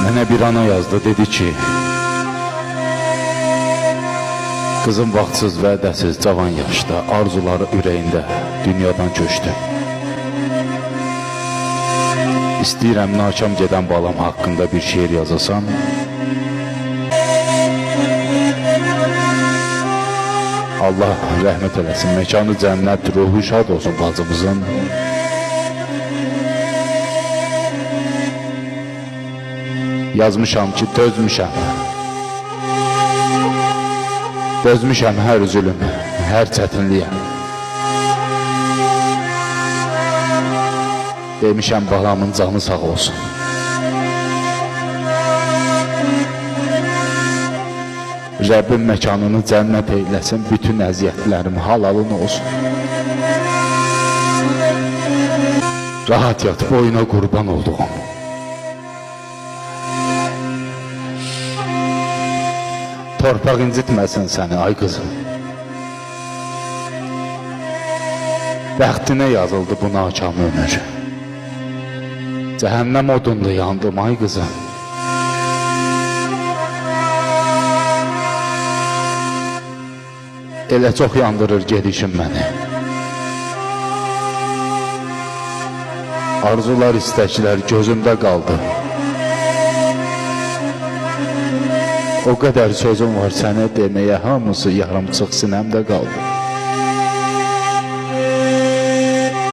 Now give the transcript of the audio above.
Mənə bir ana yazdı, dedi ki, qızım vaxtsız, vədəsiz, cavan yaşda, arzuları ürəyində dünyadan köçdü. İstəyirəm nakam gedən balam haqqında bir şeir yazasan. Allah rəhmət eləsin, məkanı cənnət, ruhu şad olsun bacımızın. Yazmışam ki, dözmüşəm hər üzülüm, hər çətinliyə. Demişəm balamın canı sağ olsun. Rəbbim məkanını cənnət eyləsin, bütün əziyyətlərim halalın olsun. Rahat yat, boyuna qurban olduğum. Torpaq incitməsin səni, ay qızım. Bəxtinə yazıldı bu nakam ömür. Cəhənnəm odunda yandım, ay qızım. Elə çox yandırır gedişim məni. Arzular, istəklər gözümdə qaldı. O qədər sözüm var sənə deməyə, hamısı yarımçıq sinəmdə qaldı.